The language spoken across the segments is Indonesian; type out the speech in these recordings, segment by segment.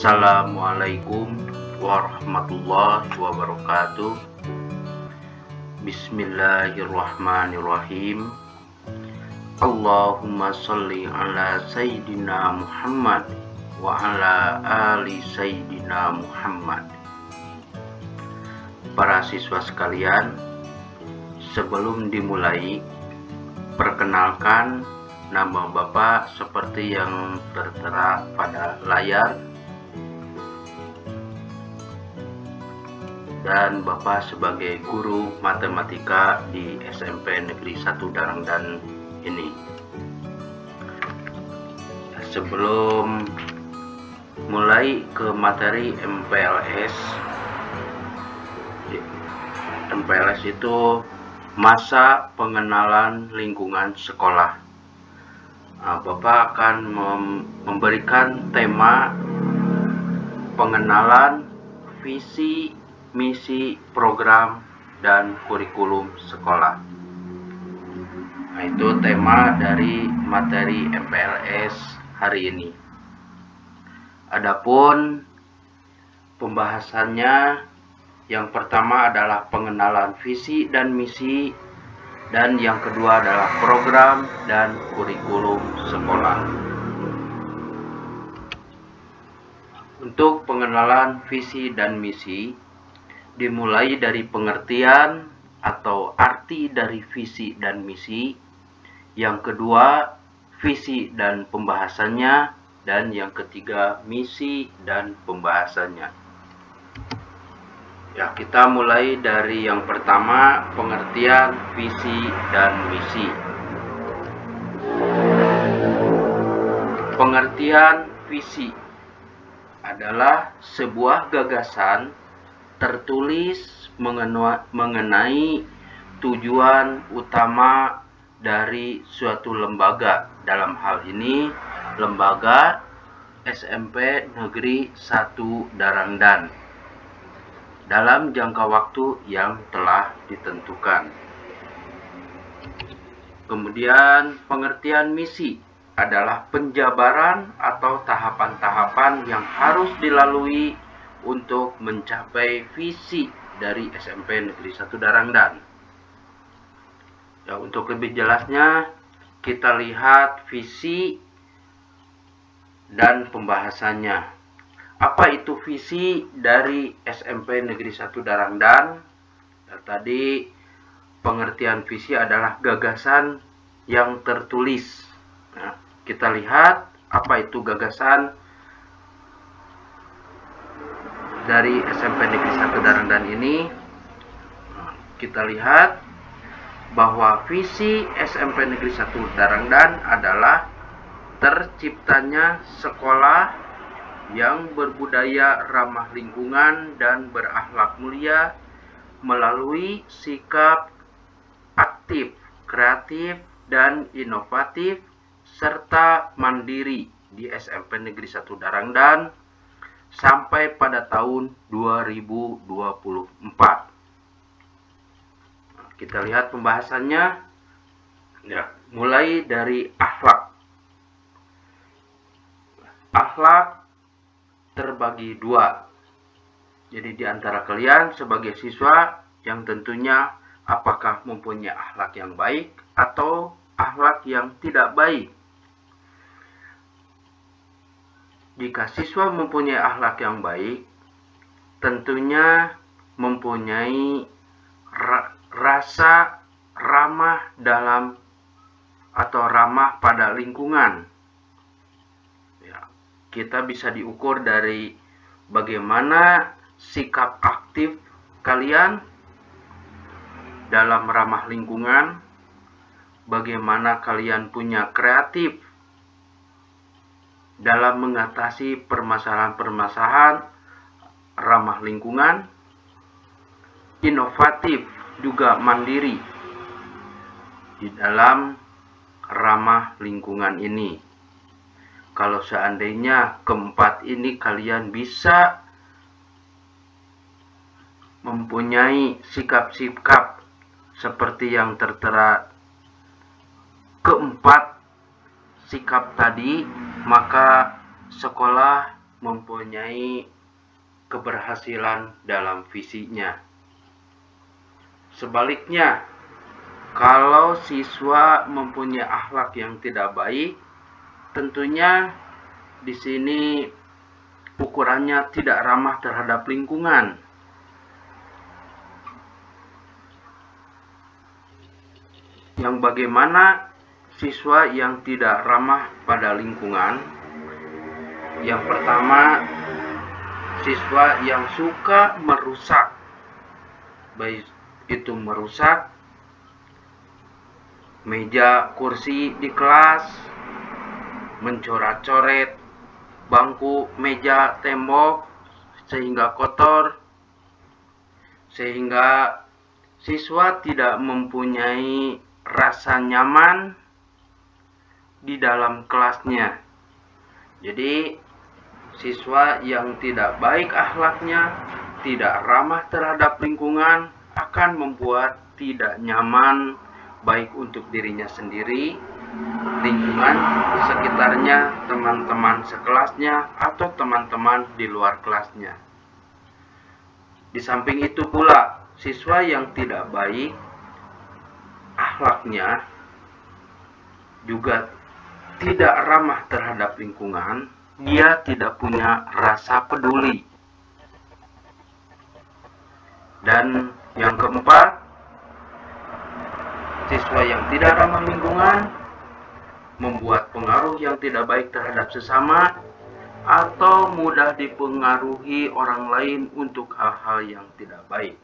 Assalamualaikum warahmatullahi wabarakatuh. Bismillahirrahmanirrahim. Allahumma sholli ala Sayyidina Muhammad wa ala ali Sayyidina Muhammad. Para siswa sekalian, sebelum dimulai, perkenalkan nama Bapak seperti yang tertera pada layar, dan Bapak sebagai guru matematika di SMP Negeri 1 Darangdan ini. Sebelum mulai ke materi MPLS itu masa pengenalan lingkungan sekolah. Bapak akan memberikan tema pengenalan visi, misi, program, dan kurikulum sekolah. Nah, itu tema dari materi MPLS hari ini. Adapun pembahasannya, yang pertama adalah pengenalan visi dan misi, dan yang kedua adalah program dan kurikulum sekolah. Untuk pengenalan visi dan misi, dimulai dari pengertian atau arti dari visi dan misi, yang kedua visi dan pembahasannya, dan yang ketiga misi dan pembahasannya. Ya, kita mulai dari yang pertama, pengertian visi dan misi. Pengertian visi adalah sebuah gagasan tertulis mengenai tujuan utama dari suatu lembaga. Dalam hal ini, lembaga SMP Negeri 1 Darangdan, dalam jangka waktu yang telah ditentukan. Kemudian pengertian misi adalah penjabaran atau tahapan-tahapan yang harus dilalui untuk mencapai visi dari SMP Negeri 1 Darangdan. Ya, untuk lebih jelasnya kita lihat visi dan pembahasannya. Apa itu visi dari SMP Negeri 1 Darangdan? Tadi pengertian visi adalah gagasan yang tertulis. Nah, kita lihat apa itu gagasan dari SMP Negeri 1 Darangdan ini. Kita lihat bahwa visi SMP Negeri 1 Darangdan adalah terciptanya sekolah yang berbudaya ramah lingkungan dan berakhlak mulia melalui sikap aktif, kreatif, dan inovatif serta mandiri di SMP Negeri 1 Darangdan sampai pada tahun 2024. Kita lihat pembahasannya. Ya, mulai dari akhlak. Akhlak terbagi dua. Jadi di antara kalian sebagai siswa yang tentunya apakah mempunyai akhlak yang baik atau akhlak yang tidak baik. Jika siswa mempunyai akhlak yang baik, tentunya mempunyai rasa ramah dalam atau ramah pada lingkungan. Kita bisa diukur dari bagaimana sikap aktif kalian dalam ramah lingkungan, bagaimana kalian punya kreatif dalam mengatasi permasalahan-permasalahan ramah lingkungan, inovatif juga mandiri di dalam ramah lingkungan ini. Kalau seandainya keempat ini kalian bisa mempunyai sikap-sikap seperti yang tertera keempat sikap tadi, maka sekolah mempunyai keberhasilan dalam visinya. Sebaliknya, kalau siswa mempunyai akhlak yang tidak baik, tentunya di sini ukurannya tidak ramah terhadap lingkungan. Yang bagaimana siswa yang tidak ramah pada lingkungan? Yang pertama, siswa yang suka merusak, baik itu merusak meja kursi di kelas, mencoret-coret bangku, meja, tembok sehingga kotor, sehingga siswa tidak mempunyai rasa nyaman di dalam kelasnya. Jadi siswa yang tidak baik akhlaknya, tidak ramah terhadap lingkungan, akan membuat tidak nyaman baik untuk dirinya sendiri, lingkungan sekitarnya, teman-teman sekelasnya, atau teman-teman di luar kelasnya. Di samping itu pula, siswa yang tidak baik akhlaknya juga tidak ramah terhadap lingkungan, dia tidak punya rasa peduli. Dan yang keempat, siswa yang tidak ramah lingkungan membuat pengaruh yang tidak baik terhadap sesama atau mudah dipengaruhi orang lain untuk hal-hal yang tidak baik.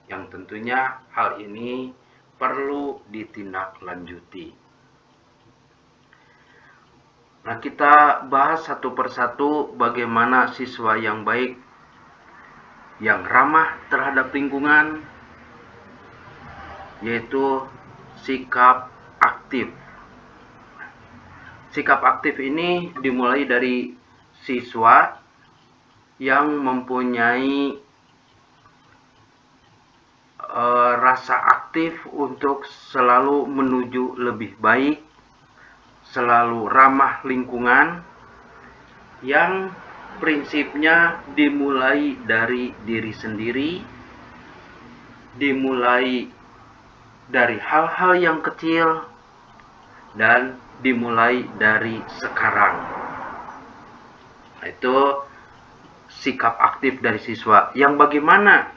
Yang tentunya hal ini perlu ditindaklanjuti. Nah, kita bahas satu persatu bagaimana siswa yang baik, yang ramah terhadap lingkungan, yaitu sikap aktif. Sikap aktif ini dimulai dari siswa yang mempunyai rasa aktif untuk selalu menuju lebih baik, selalu ramah lingkungan, yang prinsipnya dimulai dari diri sendiri, dimulai dari hal-hal yang kecil, dan dimulai dari sekarang. Itu sikap aktif dari siswa. Yang bagaimana?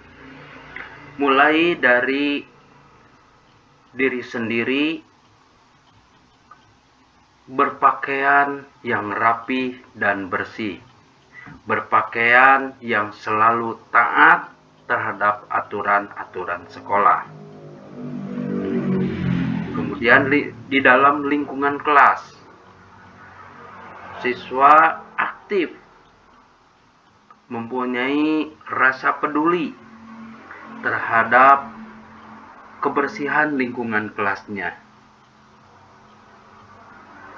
Mulai dari diri sendiri, berpakaian yang rapi dan bersih, berpakaian yang selalu taat terhadap aturan-aturan sekolah. Kemudian di dalam lingkungan kelas, siswa aktif mempunyai rasa peduli terhadap kebersihan lingkungan kelasnya.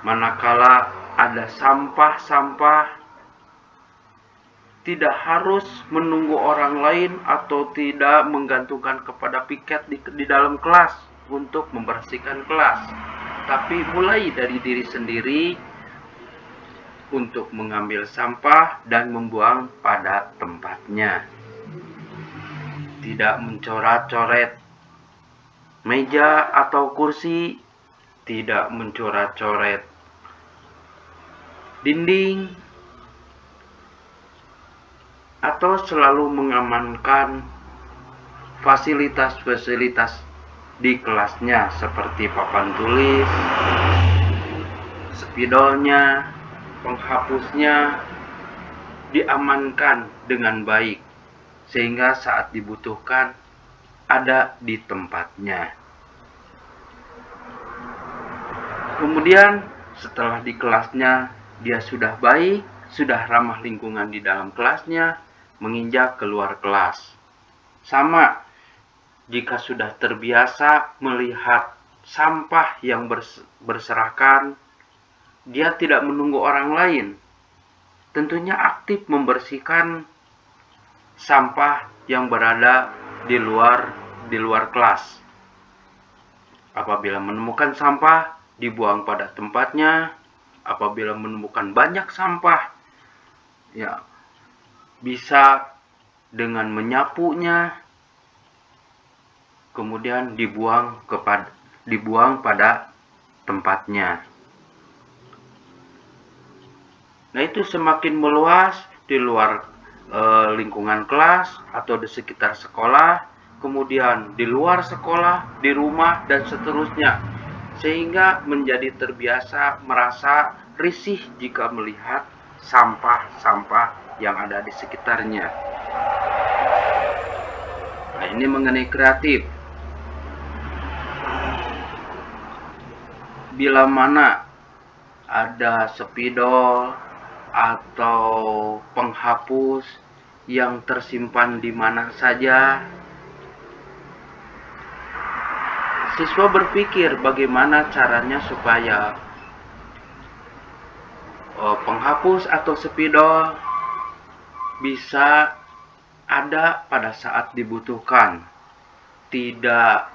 Manakala ada sampah-sampah, tidak harus menunggu orang lain atau tidak menggantungkan kepada piket di dalam kelas untuk membersihkan kelas, tapi mulai dari diri sendiri untuk mengambil sampah dan membuang pada tempatnya. Tidak mencoret-coret meja atau kursi, tidak mencoret-coret dinding, atau selalu mengamankan fasilitas-fasilitas di kelasnya seperti papan tulis, spidolnya, penghapusnya diamankan dengan baik sehingga saat dibutuhkan ada di tempatnya. Kemudian setelah di kelasnya dia sudah baik, sudah ramah lingkungan di dalam kelasnya, menginjak keluar kelas. Sama jika sudah terbiasa melihat sampah yang berserakan, dia tidak menunggu orang lain. Tentunya aktif membersihkan sampah yang berada di luar kelas. Apabila menemukan sampah, dibuang pada tempatnya. Apabila menemukan banyak sampah, ya bisa dengan menyapunya, kemudian dibuang pada tempatnya. Nah, itu semakin meluas di luar lingkungan kelas atau di sekitar sekolah, kemudian di luar sekolah, di rumah, dan seterusnya, sehingga menjadi terbiasa merasa risih jika melihat sampah-sampah yang ada di sekitarnya. Nah, ini mengenai kreatif. Bila mana ada spidol atau penghapus yang tersimpan di mana saja, siswa berpikir bagaimana caranya supaya penghapus atau spidol bisa ada pada saat dibutuhkan, tidak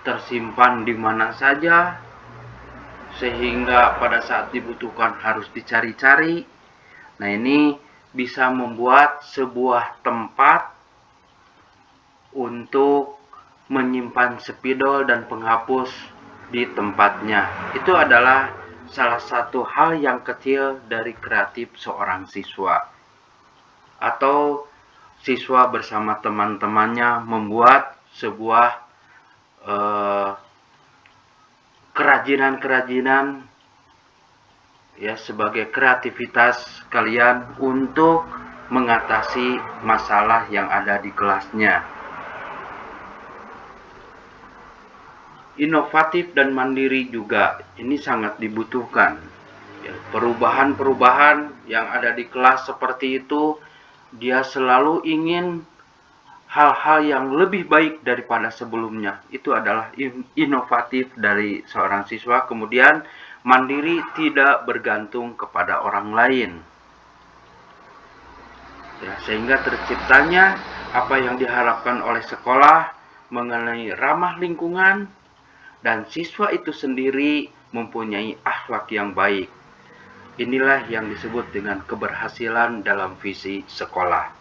tersimpan di mana saja sehingga pada saat dibutuhkan harus dicari-cari. Nah, ini bisa membuat sebuah tempat untuk menyimpan spidol dan penghapus di tempatnya. Itu adalah salah satu hal yang kecil dari kreatif seorang siswa. Atau siswa bersama teman-temannya membuat sebuah kerajinan-kerajinan ya sebagai kreativitas kalian untuk mengatasi masalah yang ada di kelasnya. Inovatif dan mandiri juga ini sangat dibutuhkan. Ya, perubahan-perubahan yang ada di kelas seperti itu, dia selalu ingin hal-hal yang lebih baik daripada sebelumnya. Itu adalah inovatif dari seorang siswa. Kemudian mandiri, tidak bergantung kepada orang lain. Ya, sehingga terciptanya apa yang diharapkan oleh sekolah mengenai ramah lingkungan, dan siswa itu sendiri mempunyai akhlak yang baik. Inilah yang disebut dengan keberhasilan dalam visi sekolah.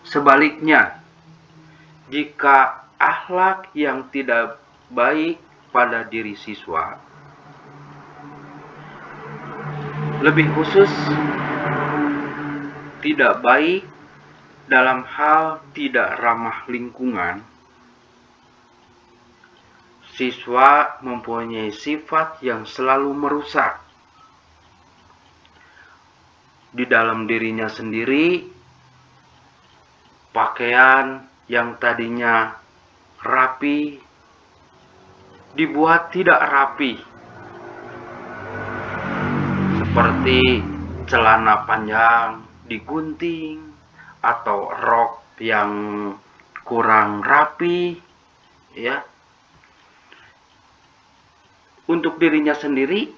Sebaliknya, jika akhlak yang tidak baik pada diri siswa, lebih khusus tidak baik dalam hal tidak ramah lingkungan, siswa mempunyai sifat yang selalu merusak di dalam dirinya sendiri. Pakaian yang tadinya rapi dibuat tidak rapi, seperti celana panjang digunting atau rok yang kurang rapi, ya. Untuk dirinya sendiri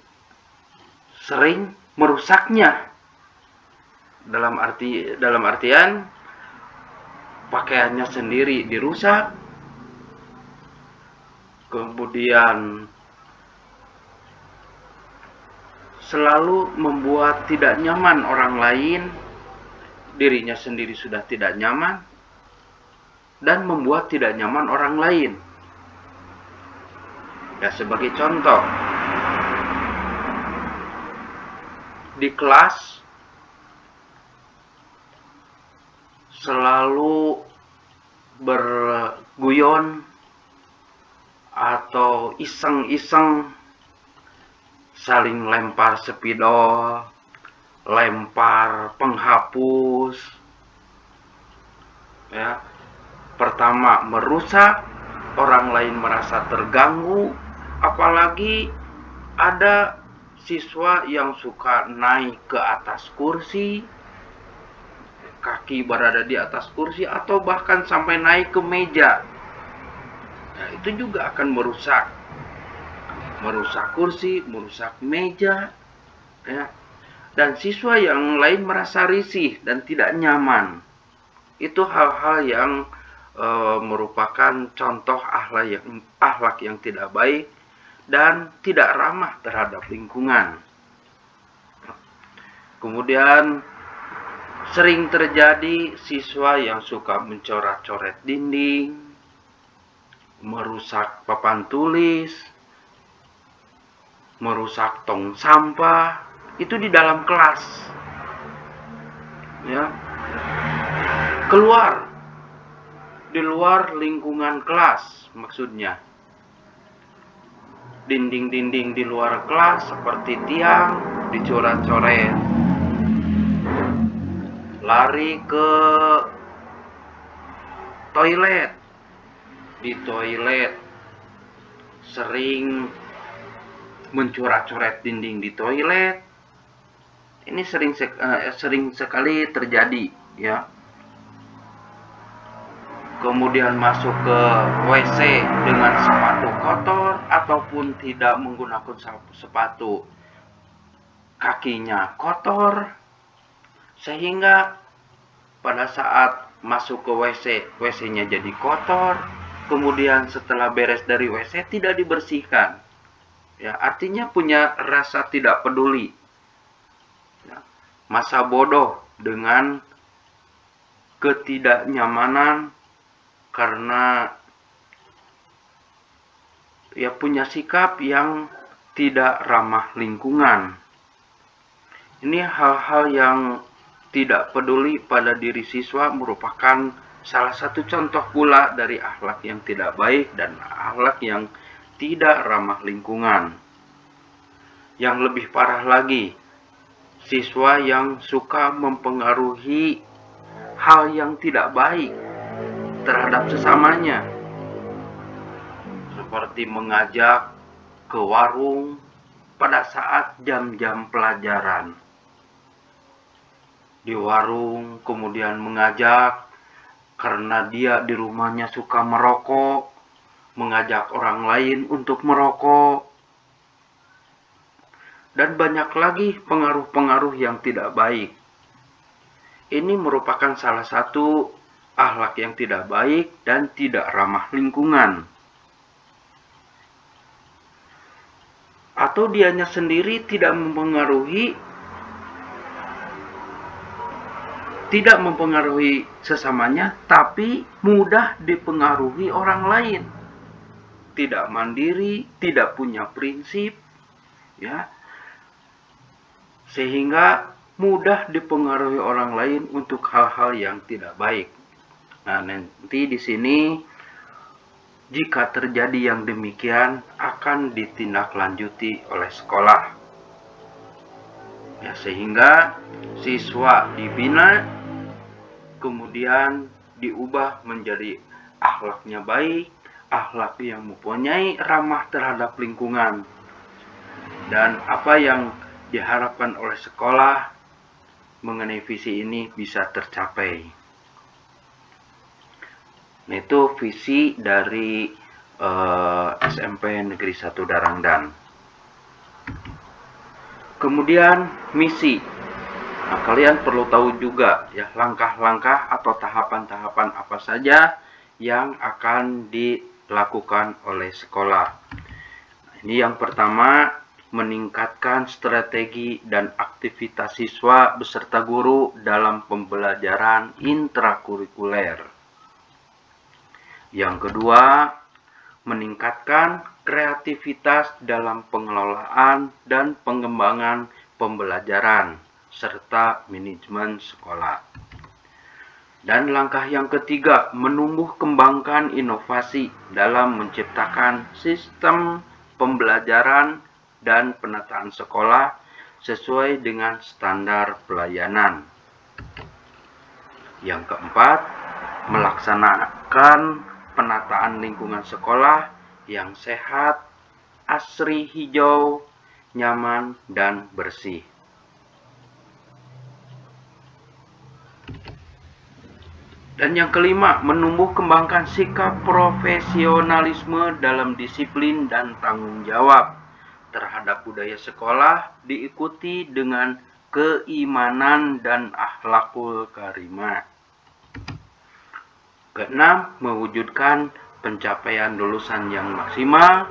sering merusaknya, dalam artian pakaiannya sendiri dirusak, kemudian selalu membuat tidak nyaman orang lain, dirinya sendiri sudah tidak nyaman, dan membuat tidak nyaman orang lain. Ya, sebagai contoh, di kelas selalu berguyon atau iseng-iseng saling lempar spidol, lempar penghapus, ya. Pertama, merusak, orang lain merasa terganggu, apalagi ada siswa yang suka naik ke atas kursi, kaki berada di atas kursi, atau bahkan sampai naik ke meja. Nah, itu juga akan merusak kursi, merusak meja, ya. Dan siswa yang lain merasa risih dan tidak nyaman. Itu hal-hal yang merupakan contoh akhlak yang tidak baik dan tidak ramah terhadap lingkungan. Kemudian Sering terjadi siswa yang suka mencoret-coret dinding, merusak papan tulis, merusak tong sampah, itu di dalam kelas. Ya. Keluar, di luar lingkungan kelas maksudnya. Dinding-dinding di luar kelas seperti tiang dicoret-coret. Lari ke toilet, di toilet sering mencoret-coret dinding di toilet. Ini sering sekali terjadi, ya. Kemudian masuk ke WC dengan sepatu kotor ataupun tidak menggunakan sepatu, kakinya kotor, sehingga pada saat masuk ke WC, WC-nya jadi kotor, kemudian setelah beres dari WC tidak dibersihkan. Ya, artinya punya rasa tidak peduli. Ya, masa bodoh dengan ketidaknyamanan karena ya punya sikap yang tidak ramah lingkungan. Ini hal-hal yang tidak peduli pada diri siswa merupakan salah satu contoh pula dari akhlak yang tidak baik dan akhlak yang tidak ramah lingkungan. Yang lebih parah lagi, siswa yang suka mempengaruhi hal yang tidak baik terhadap sesamanya, seperti mengajak ke warung pada saat jam-jam pelajaran. Di warung kemudian mengajak karena dia di rumahnya suka merokok, mengajak orang lain untuk merokok, dan banyak lagi pengaruh-pengaruh yang tidak baik. Ini merupakan salah satu akhlak yang tidak baik dan tidak ramah lingkungan. Atau dianya sendiri tidak mempengaruhi sesamanya, tapi mudah dipengaruhi orang lain. Tidak mandiri, tidak punya prinsip, ya, sehingga mudah dipengaruhi orang lain untuk hal-hal yang tidak baik. Nah, nanti di sini jika terjadi yang demikian akan ditindaklanjuti oleh sekolah. Ya, sehingga siswa dibina, kemudian diubah menjadi akhlaknya baik, akhlak yang mempunyai ramah terhadap lingkungan. Dan apa yang diharapkan oleh sekolah mengenai visi ini bisa tercapai. Nah, itu visi dari SMP Negeri 1 Darangdan. Kemudian misi. Nah, kalian perlu tahu juga ya langkah-langkah atau tahapan-tahapan apa saja yang akan dilakukan oleh sekolah. Nah, ini yang pertama, meningkatkan strategi dan aktivitas siswa beserta guru dalam pembelajaran intrakurikuler. Yang kedua, meningkatkan kreativitas dalam pengelolaan dan pengembangan pembelajaran serta manajemen sekolah. Dan langkah yang ketiga, menumbuh kembangkan inovasi dalam menciptakan sistem pembelajaran dan penataan sekolah sesuai dengan standar pelayanan. Yang keempat, melaksanakan penataan lingkungan sekolah yang sehat, asri hijau, nyaman, dan bersih. Dan yang kelima, menumbuh kembangkan sikap profesionalisme dalam disiplin dan tanggung jawab terhadap budaya sekolah diikuti dengan keimanan dan akhlakul karimah. Keenam, mewujudkan pencapaian lulusan yang maksimal.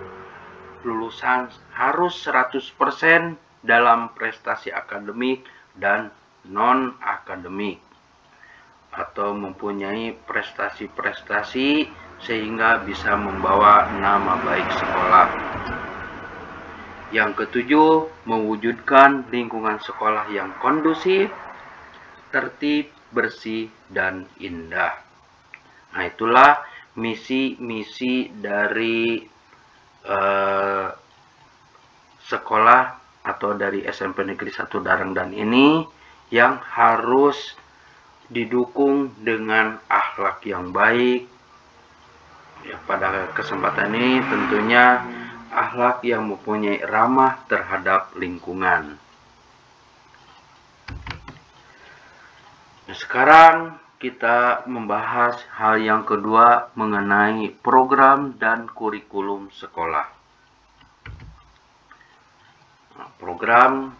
Lulusan harus 100% dalam prestasi akademik dan non-akademik. atau mempunyai prestasi-prestasi sehingga bisa membawa nama baik sekolah. Yang ketujuh, mewujudkan lingkungan sekolah yang kondusif, tertib, bersih, dan indah. Nah, itulah misi-misi dari sekolah atau dari SMP Negeri 1 Darangdan ini yang harus didukung dengan akhlak yang baik. Ya, pada kesempatan ini tentunya akhlak yang mempunyai ramah terhadap lingkungan. Nah, sekarang kita membahas hal yang kedua mengenai program dan kurikulum sekolah. Nah, program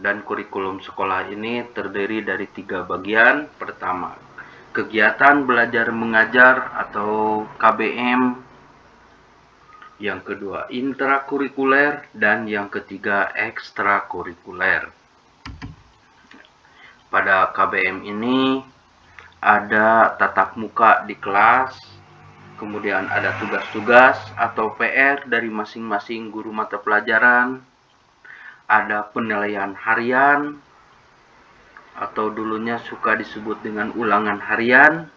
dan kurikulum sekolah ini terdiri dari 3 bagian. Pertama, kegiatan belajar mengajar atau KBM. Yang kedua, intrakurikuler, dan yang ketiga, ekstrakurikuler. Pada KBM ini ada tatap muka di kelas, kemudian ada tugas-tugas atau PR dari masing-masing guru mata pelajaran, ada penilaian harian atau dulunya suka disebut dengan ulangan harian.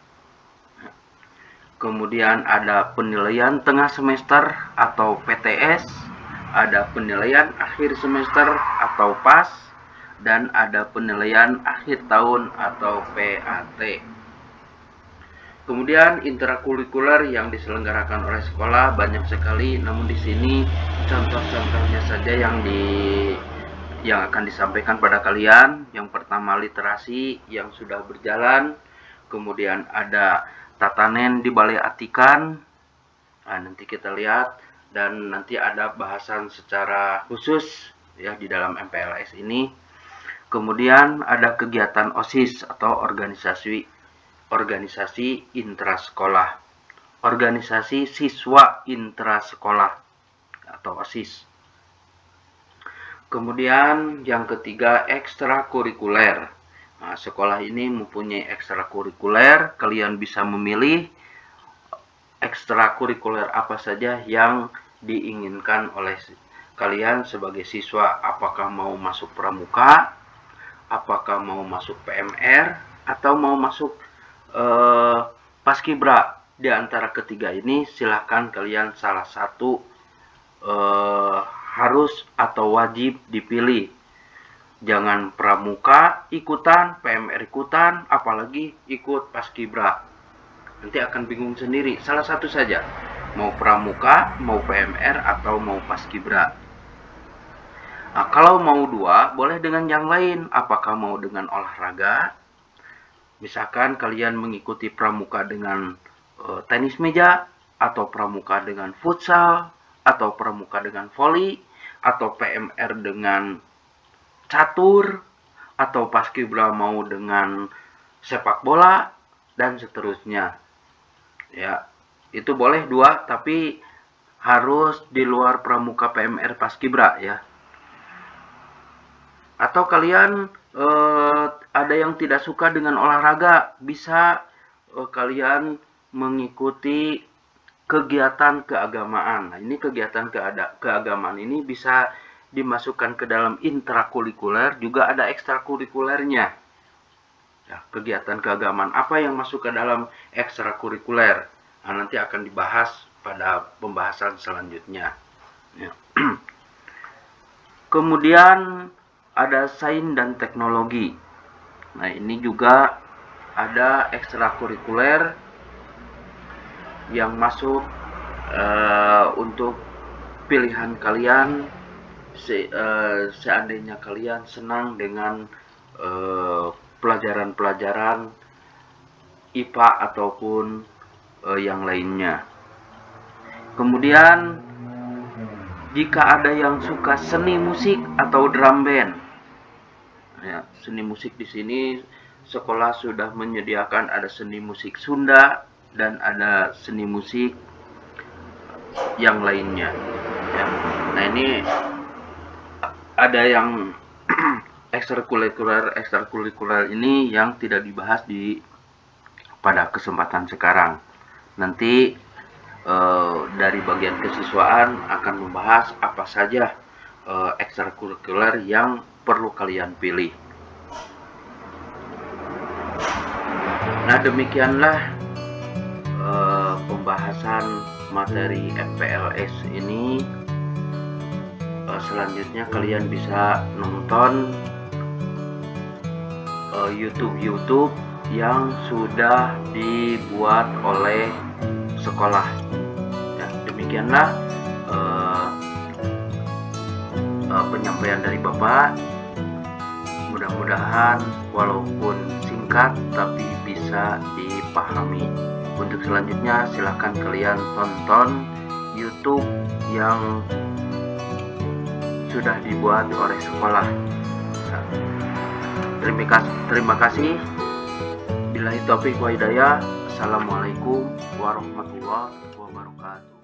Kemudian ada penilaian tengah semester atau PTS, ada penilaian akhir semester atau PAS, dan ada penilaian akhir tahun atau PAT. Kemudian intrakurikuler yang diselenggarakan oleh sekolah banyak sekali, namun di sini contoh-contohnya saja yang akan disampaikan pada kalian. Yang pertama, literasi yang sudah berjalan, kemudian ada tatanen di Balai Atikan. Nah, nanti kita lihat, dan nanti ada bahasan secara khusus ya di dalam MPLS ini. Kemudian ada kegiatan OSIS atau organisasi intrasekolah, organisasi siswa intrasekolah atau OSIS. Kemudian yang ketiga, ekstrakurikuler. Nah, sekolah ini mempunyai ekstrakurikuler. Kalian bisa memilih ekstrakurikuler apa saja yang diinginkan oleh kalian sebagai siswa. Apakah mau masuk pramuka, apakah mau masuk PMR, atau mau masuk paskibra. Di antara ketiga ini silahkan kalian salah satu harus atau wajib dipilih. Jangan pramuka ikutan, PMR ikutan, apalagi ikut paskibra. Nanti akan bingung sendiri. Salah satu saja, mau pramuka, mau PMR, atau mau paskibra. Nah, kalau mau dua, boleh dengan yang lain. Apakah mau dengan olahraga? Misalkan kalian mengikuti pramuka dengan tenis meja, atau pramuka dengan futsal, atau pramuka dengan voli, atau PMR dengan catur, atau paskibra mau dengan sepak bola, dan seterusnya. Ya, itu boleh dua, tapi harus di luar pramuka, PMR, paskibra ya. Atau kalian ada yang tidak suka dengan olahraga, bisa kalian mengikuti kegiatan keagamaan. Nah, ini kegiatan keagamaan ini bisa dimasukkan ke dalam intrakurikuler, juga ada ekstrakurikulernya. Ya, kegiatan keagamaan apa yang masuk ke dalam ekstrakurikuler? Nah, nanti akan dibahas pada pembahasan selanjutnya. Ya. Kemudian ada sains dan teknologi. Nah, ini juga ada ekstrakurikuler yang masuk untuk pilihan kalian. Seandainya kalian senang dengan pelajaran-pelajaran IPA ataupun yang lainnya. Kemudian jika ada yang suka seni musik atau drum band, ya, seni musik di sini sekolah sudah menyediakan ada seni musik Sunda dan ada seni musik yang lainnya. Ya. Nah, ini ada yang ekstrakurikuler ini yang tidak dibahas di pada kesempatan sekarang. Nanti dari bagian kesiswaan akan membahas apa saja ekstrakurikuler yang perlu kalian pilih. Nah, demikianlah pembahasan materi FPLS ini. Selanjutnya kalian bisa nonton YouTube yang sudah dibuat oleh sekolah. Ya, demikianlah penyampaian dari Bapak. Mudah-mudahan walaupun singkat tapi bisa dipahami. Untuk selanjutnya silahkan kalian tonton YouTube yang sudah dibuat oleh sekolah. Terima kasih. Billahi taufiq wa hidayah. Assalamualaikum warahmatullahi wabarakatuh.